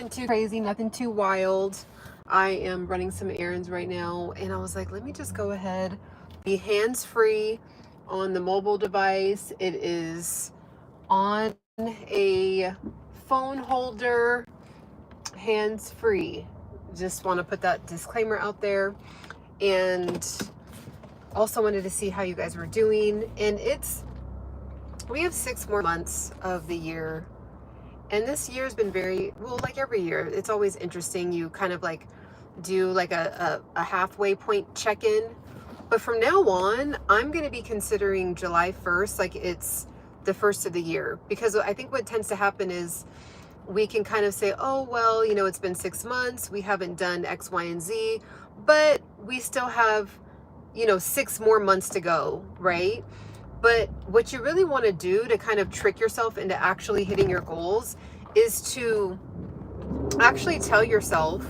nothing too crazy, nothing too wild. I am running some errands right now, and I was like, let me just go ahead, be hands-free on the mobile device. It is on a phone holder, hands-free. Just want to put that disclaimer out there. And also wanted to see how you guys were doing. And we have 6 more months of the year. And this year has been very, well, like every year, it's always interesting. You kind of like do like a halfway point check-in. But from now on, I'm going to be considering July 1st like it's the first of the year. Because I think what tends to happen is we can kind of say, oh, well, you know, it's been 6 months. We haven't done X, Y, and Z. But we still have, you know, 6 more months to go, right? But what you really want to do to kind of trick yourself into actually hitting your goals is to actually tell yourself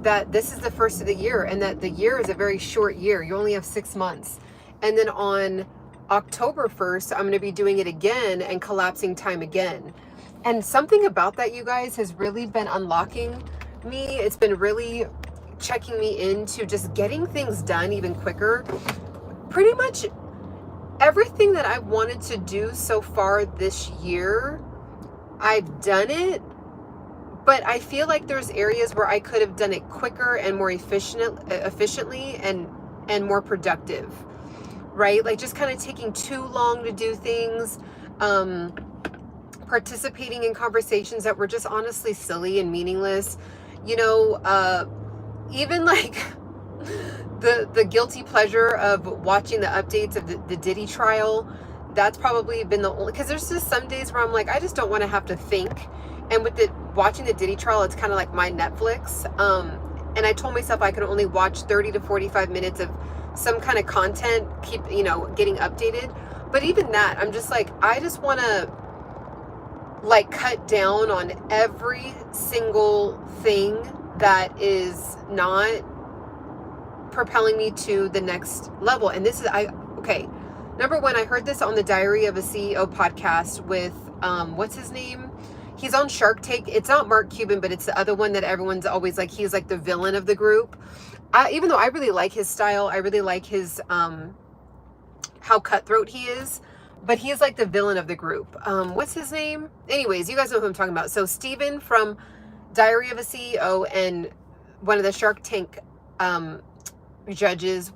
that this is the first of the year and that the year is a very short year. You only have 6 months. And then on October 1st, I'm going to be doing it again and collapsing time again. And something about that, you guys, has really been unlocking me. It's been really checking me into just getting things done even quicker. Pretty much everything that I've wanted to do so far this year, I've done it, but I feel like there's areas where I could have done it quicker and more efficiently and more productive, right? Like just kind of taking too long to do things, participating in conversations that were just honestly silly and meaningless, you know, even like the guilty pleasure of watching the updates of the Diddy trial. That's probably been the only, because there's just some days where I'm like, I just don't want to have to think. And with watching the Diddy trial, it's kind of like my Netflix. And I told myself I could only watch 30 to 45 minutes of some kind of content, keep, you know, getting updated. But even that, I'm just like, I just want to like cut down on every single thing that is not propelling me to the next level. And this is, okay. Number one, I heard this on the Diary of a CEO podcast with, what's his name? He's on Shark Tank. It's not Mark Cuban, but it's the other one that everyone's always like, he's like the villain of the group. Even though I really like his style, I really like his, how cutthroat he is, but he's like the villain of the group. What's his name? Anyways, you guys know who I'm talking about. So Steven from Diary of a CEO and one of the Shark Tank, judges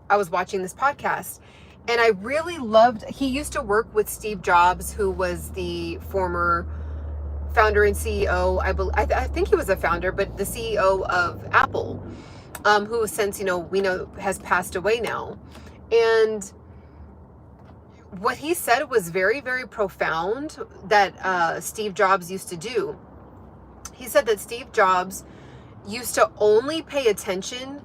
I was watching this podcast, and I really loved, he used to work with Steve Jobs, who was the former founder and CEO, I think he was a founder, but the CEO of Apple, who since, you know, we know has passed away now. And what he said was very, very profound that Steve Jobs used to do. He said that Steve Jobs used to only pay attention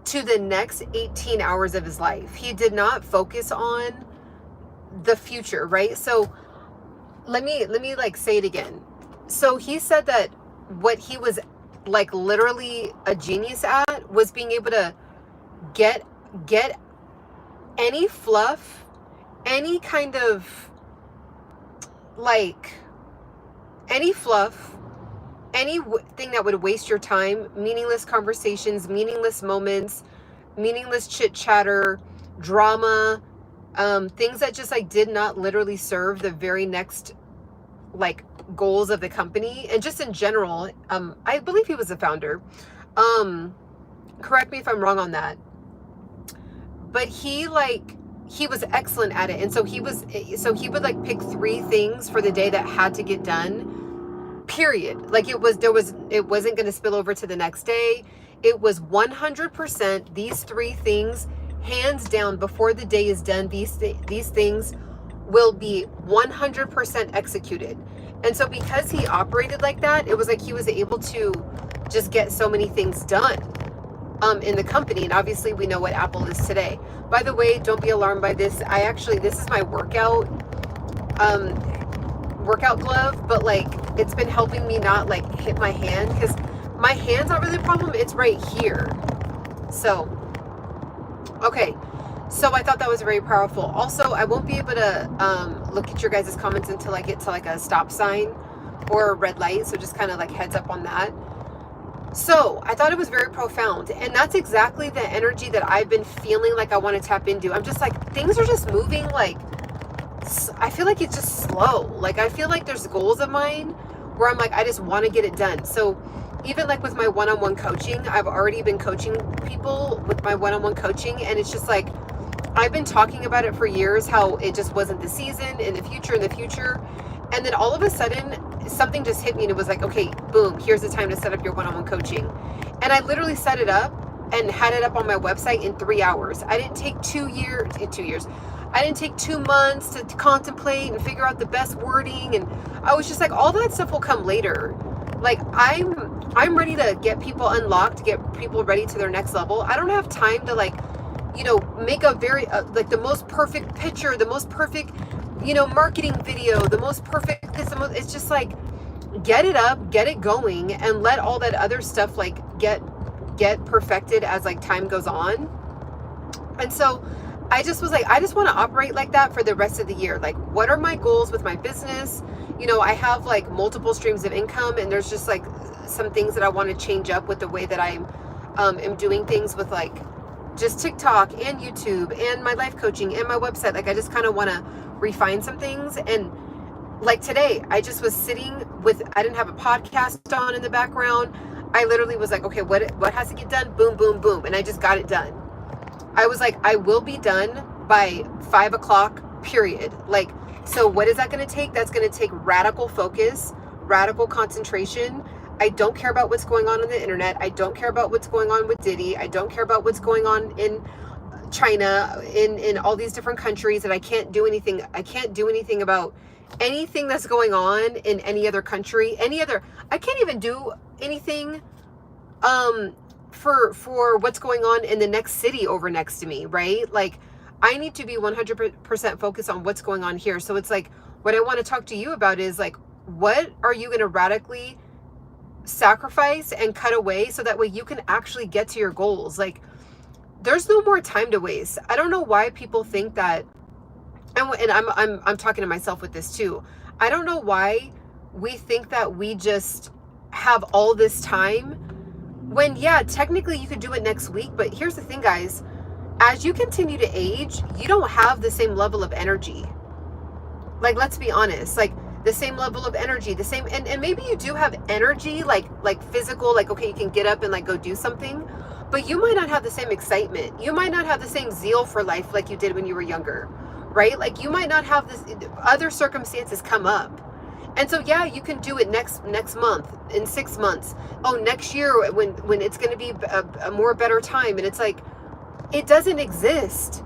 to the next 18 hours of his life. He did not focus on the future, right? So let me like say it again. So he said that what he was like literally a genius at was being able to get any fluff, any kind of like any fluff, anything that would waste your time, meaningless conversations, meaningless moments, meaningless chit chatter, drama, things that just like did not literally serve the very next like goals of the company. And just in general, I believe he was the founder. Correct me if I'm wrong on that. But he was excellent at it. And so he would like pick 3 things for the day that had to get done. Period. Like it wasn't going to spill over to the next day. It was 100% these 3 things, hands down, before the day is done. These things will be 100% executed. And so because he operated like that, it was like he was able to just get so many things done in the company. And obviously we know what Apple is today. By the way, don't be alarmed by this. This is my workout glove, but like it's been helping me not like hit my hand, because my hand's not really a problem, it's right here. So okay, so I thought that was very powerful. Also, I won't be able to look at your guys' comments until I get to like a stop sign, or a red light. So just kind of like heads up on that. So I thought it was very profound. And that's exactly the energy that I've been feeling like I want to tap into. I'm just like, things are just moving. Like, I feel like it's just slow. Like, I feel like there's goals of mine where I'm like, I just want to get it done. So even like with my one-on-one coaching, I've already been coaching people with my one-on-one coaching. And it's just like, I've been talking about it for years, how it just wasn't the season, in the future. And then all of a sudden, something just hit me and it was like, okay, boom, here's the time to set up your one-on-one coaching. And I literally set it up and had it up on my website in 3 hours. I didn't take 2 years. I didn't take 2 months to contemplate and figure out the best wording. And I was just like, all that stuff will come later. Like, I'm ready to get people unlocked, get people ready to their next level. I don't have time to, like, you know, make a very, like, the most perfect picture, the most perfect, you know, marketing video, the most perfect this, it's just like, get it up, get it going, and let all that other stuff, like, get perfected as, like, time goes on. And so I just was like, I just want to operate like that for the rest of the year. Like, what are my goals with my business? You know, I have like multiple streams of income, and there's just like some things that I want to change up with the way that I am doing things with, like, just TikTok and YouTube and my life coaching and my website. Like, I just kind of want to refine some things. And like today, I just was sitting with, I didn't have a podcast on in the background. I literally was like, okay, what has to get done? Boom, boom, boom. And I just got it done. I was like, I will be done by 5 o'clock, period. Like, so what is that going to take? That's going to take radical focus, radical concentration. I don't care about what's going on the internet. I don't care about what's going on with Diddy. I don't care about what's going on in China, in all these different countries, and I can't do anything. I can't do anything about anything that's going on in any other country, I can't even do anything for what's going on in the next city over next to me, right? Like, I need to be 100% focused on what's going on here. So it's like, what I want to talk to you about is, like, what are you going to radically sacrifice and cut away so that way you can actually get to your goals? Like, there's no more time to waste. I don't know why people think that, and I'm talking to myself with this too. I don't know why we think that we just have all this time when, yeah, technically you could do it next week. But here's the thing, guys, as you continue to age, you don't have the same level of energy. Like, let's be honest, like, the same level of energy, the same, and maybe you do have energy, like physical, like, okay, you can get up and, like, go do something, but you might not have the same excitement. You might not have the same zeal for life like you did when you were younger, right? Like, you might not have this, other circumstances come up. And so, yeah, you can do it next month, in 6 months. Oh, next year when it's going to be a more better time. And it's like, it doesn't exist.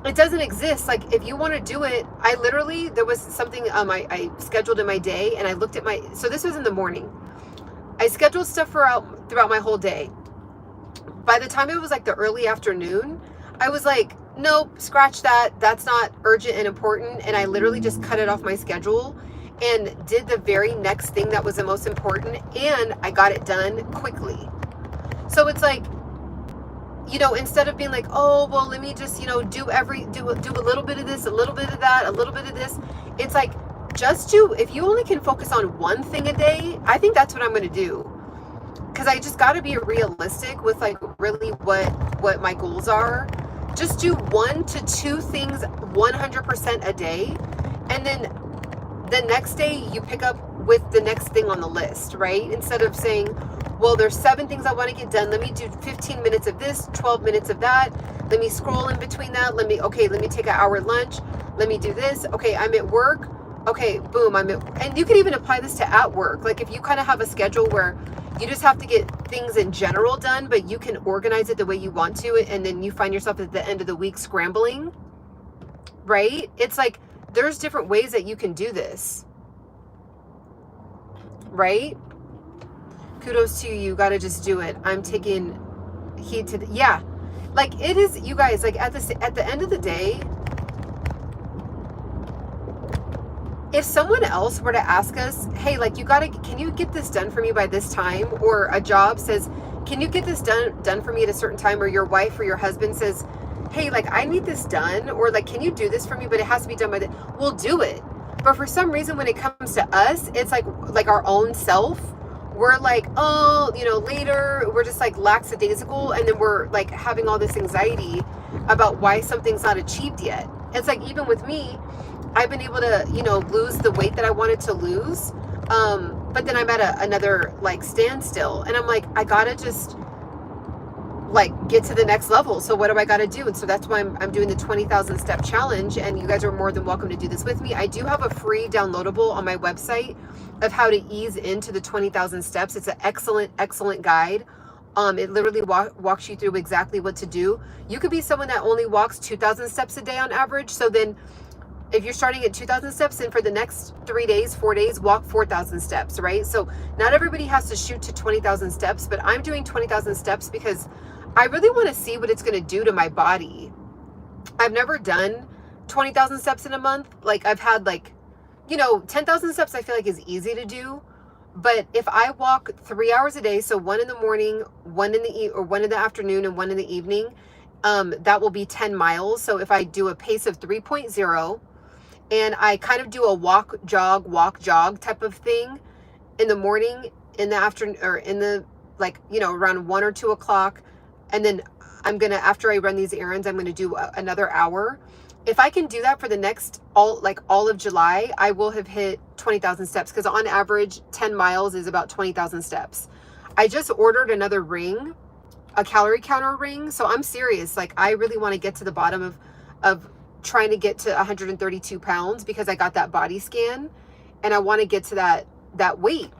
It doesn't exist. Like, if you want to do it, I literally, there was something I scheduled in my day, and I looked at so this was in the morning. I scheduled stuff throughout my whole day. By the time it was like the early afternoon, I was like, nope, scratch that. That's not urgent and important. And I literally just cut it off my schedule and did the very next thing that was the most important. And I got it done quickly. So it's like, you know, instead of being like, oh, well, let me just, you know, do a little bit of this, a little bit of that, a little bit of this. It's like, if you only can focus on one thing a day, I think that's what I'm going to do. Because I just got to be realistic with, like, really what my goals are. Just do 1 to 2 things 100% a day. And then the next day you pick up with the next thing on the list, right? Instead of saying, well, there's 7 things I want to get done. Let me do 15 minutes of this, 12 minutes of that. Let me scroll in between that. Let me take an hour lunch. Let me do this. Okay, I'm at work. Okay, boom, and you can even apply this to at work. Like, if you kind of have a schedule where you just have to get things in general done, but you can organize it the way you want to, and then you find yourself at the end of the week scrambling, right? It's like, there's different ways that you can do this, right? Kudos to you. You got to just do it. I'm taking heed to yeah. Like, it is, you guys, like, at the end of the day, if someone else were to ask us, hey, like, can you get this done for me by this time? Or a job says, can you get this done for me at a certain time? Or your wife or your husband says, hey, like, I need this done. Or, like, can you do this for me, but it has to be done by we'll do it. But for some reason, when it comes to us, it's like our own self, we're like, oh, you know, later, we're just like lackadaisical, and then we're like having all this anxiety about why something's not achieved yet. It's like, even with me, I've been able to, you know, lose the weight that I wanted to lose, but then I'm at another like standstill, and I'm like, I gotta just like get to the next level. So what do I got to do? And so that's why I'm doing the 20,000 step challenge, and you guys are more than welcome to do this with me. I do have a free downloadable on my website of how to ease into the 20,000 steps. It's an excellent guide. It literally walks you through exactly what to do. You could be someone that only walks 2,000 steps a day on average. So then if you're starting at 2,000 steps, and for the next 3 days, 4 days, walk 4,000 steps, right? So not everybody has to shoot to 20,000 steps, but I'm doing 20,000 steps because I really want to see what it's going to do to my body. I've never done 20,000 steps in a month. Like, I've had like, you know, 10,000 steps I feel like is easy to do. But if I walk 3 hours a day, so 1 in the morning, 1 in the afternoon, and 1 in the evening, that will be 10 miles. So if I do a pace of 3.0, and I kind of do a walk, jog type of thing in the morning, in the afternoon, or in the, like, you know, around 1 or 2 o'clock. And then I'm going to, after I run these errands, I'm going to do another hour. If I can do that for the next, all of July, I will have hit 20,000 steps, because on average, 10 miles is about 20,000 steps. I just ordered another ring, a calorie counter ring. So I'm serious. Like, I really want to get to the bottom of trying to get to 132 pounds, because I got that body scan and I want to get to that weight.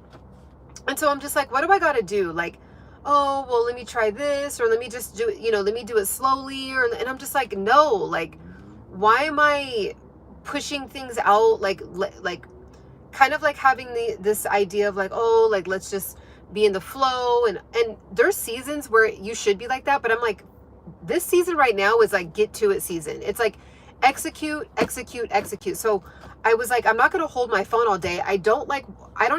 And so I'm just like, what do I got to do? Like, oh, well, let me try this, or let me just do it, you know, let me do it slowly. And I'm just like, no, like, why am I pushing things out? Like kind of like having this idea of like, oh, like, let's just be in the flow. And there's seasons where you should be like that. But I'm like, this season right now is like, get to it season. It's like, execute. So I was like, I'm not going to hold my phone all day. I don't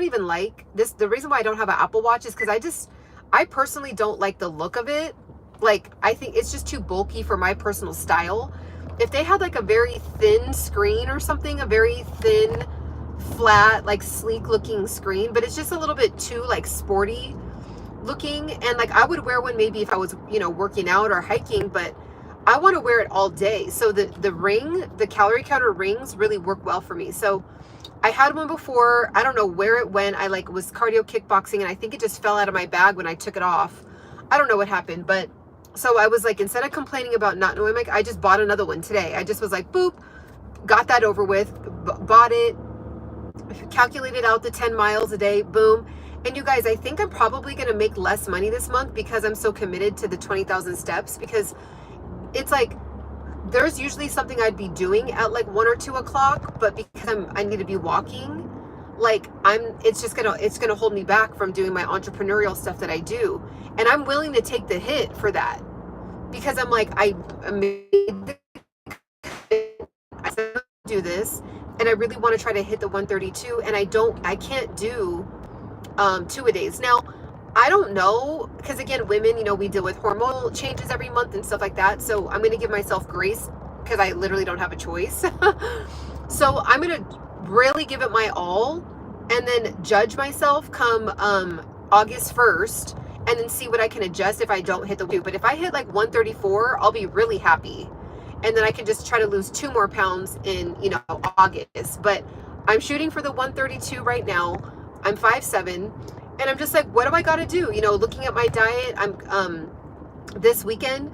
even like this. The reason why I don't have an Apple Watch is because I personally don't like the look of it. Like, I think it's just too bulky for my personal style. If they had like a very thin screen or something, a very thin, flat, like sleek looking screen, but it's just a little bit too like sporty looking. And like, I would wear one maybe if I was, you know, working out or hiking, but I want to wear it all day. So the ring, the calorie counter rings really work well for me. So I had one before. I don't know where it went. I like was cardio kickboxing, and I think it just fell out of my bag when I took it off. I don't know what happened, but so I was like, instead of complaining about not knowing, like, I just bought another one today. I just was like, boop, got that over with, bought it, calculated out the 10 miles a day, boom. And you guys, I think I'm probably going to make less money this month because I'm so committed to the 20,000 steps, because it's like, there's usually something I'd be doing at like 1 or 2 o'clock, but because I need to be walking, like it's gonna hold me back from doing my entrepreneurial stuff that I do. And I'm willing to take the hit for that, because I'm like, I do this, and I really want to try to hit the 132, and I can't do 2 a days. Now, I don't know, because again, women, you know, we deal with hormonal changes every month and stuff like that. So I'm going to give myself grace, because I literally don't have a choice. So I'm going to really give it my all, and then judge myself come August 1st, and then see what I can adjust if I don't hit the 2. But if I hit like 134, I'll be really happy. And then I can just try to lose 2 more pounds in, you know, August. But I'm shooting for the 132 right now. I'm 5'7". And I'm just like, what do I got to do? You know, looking at my diet, I'm this weekend,